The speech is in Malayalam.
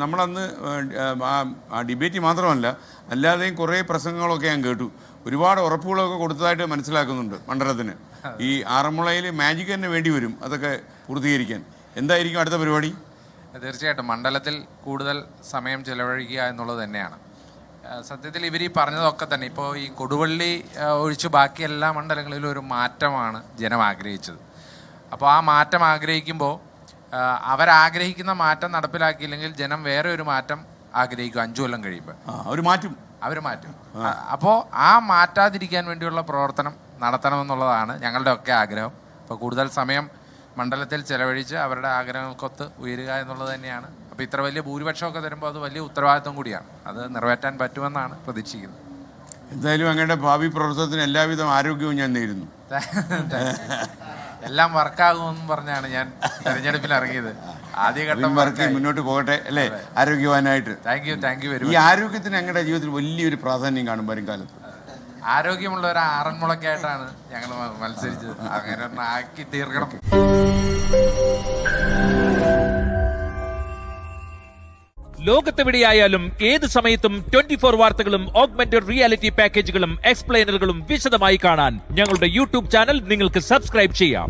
നമ്മളന്ന് ഡിബേറ്റ് മാത്രമല്ല അല്ലാതെയും കുറേ പ്രസംഗങ്ങളൊക്കെ ഞാൻ കേട്ടു. ഒരുപാട് ഉറപ്പുകളൊക്കെ കൊടുത്തതായിട്ട് മനസ്സിലാക്കുന്നുണ്ട് മണ്ഡലത്തിന്. ഈ ആറന്മുളയിൽ മാജിക് തന്നെ വേണ്ടി വരും അതൊക്കെ പൂർത്തീകരിക്കാൻ. എന്തായിരിക്കും അടുത്ത പരിപാടി? തീർച്ചയായിട്ടും മണ്ഡലത്തിൽ കൂടുതൽ സമയം ചെലവഴിക്കുക എന്നുള്ളത് തന്നെയാണ്. സത്യത്തിൽ ഇവർ ഈ പറഞ്ഞതൊക്കെ തന്നെ ഇപ്പോൾ ഈ കൊടുവള്ളി ഒഴിച്ച് ബാക്കി എല്ലാ മണ്ഡലങ്ങളിലും ഒരു മാറ്റമാണ് ജനം ആഗ്രഹിച്ചത്. അപ്പോൾ ആ മാറ്റം ആഗ്രഹിക്കുമ്പോൾ അവരാഗ്രഹിക്കുന്ന മാറ്റം നടപ്പിലാക്കിയില്ലെങ്കിൽ ജനം വേറെ ഒരു മാറ്റം ആഗ്രഹിക്കും 5 കൊല്ലം കഴിയുമ്പോൾ. അവർ മാറ്റും. അപ്പോൾ ആ മാറ്റാതിരിക്കാൻ വേണ്ടിയുള്ള പ്രവർത്തനം നടത്തണമെന്നുള്ളതാണ് ഞങ്ങളുടെ ഒക്കെ ആഗ്രഹം. അപ്പോൾ കൂടുതൽ സമയം മണ്ഡലത്തിൽ ചെലവഴിച്ച് അവരുടെ ആഗ്രഹങ്ങൾക്കൊത്ത് ഉയരുക എന്നുള്ളത് തന്നെയാണ്. അപ്പോൾ ഇത്ര വലിയ ഭൂരിപക്ഷമൊക്കെ തരുമ്പോൾ അത് വലിയ ഉത്തരവാദിത്വം കൂടിയാണ്. അത് നിറവേറ്റാൻ പറ്റുമെന്നാണ് പ്രതീക്ഷിക്കുന്നത്. എന്തായാലും അങ്ങയുടെ ഭാവി പ്രവർത്തനത്തിന് എല്ലാവിധ ആരോഗ്യവും ഞാൻ നേരുന്നു. എല്ലാം വർക്കാകുമെന്ന് പറഞ്ഞാണ് ഞാൻ തെരഞ്ഞെടുപ്പിൽ ഇറങ്ങിയത്. ആദ്യഘട്ടം വർക്ക് മുന്നോട്ട് പോകട്ടെ അല്ലേ, ആരോഗ്യവാനായിട്ട്. Thank you very much. ഈ ആരോഗ്യത്തിന് ഞങ്ങളുടെ ജീവിതത്തിൽ വലിയൊരു പ്രാധാന്യം കാണും വരും കാലത്ത്. ആരോഗ്യമുള്ള ഒരു ആറന്മുളക്കായിട്ടാണ് ഞങ്ങൾ മത്സരിച്ചത്. അങ്ങനെ ആക്കി തീർക്കണം. ലോകത്തെവിടെയായാലും ഏത് സമയത്തും 24 വാർത്തകളും ഓഗ്മെന്റഡ് റിയാലിറ്റി പാക്കേജുകളും എക്സ്പ്ലെയിനറുകളും വിശദമായി കാണാൻ ഞങ്ങളുടെ യൂട്യൂബ് ചാനൽ നിങ്ങൾക്ക് സബ്സ്ക്രൈബ് ചെയ്യാം.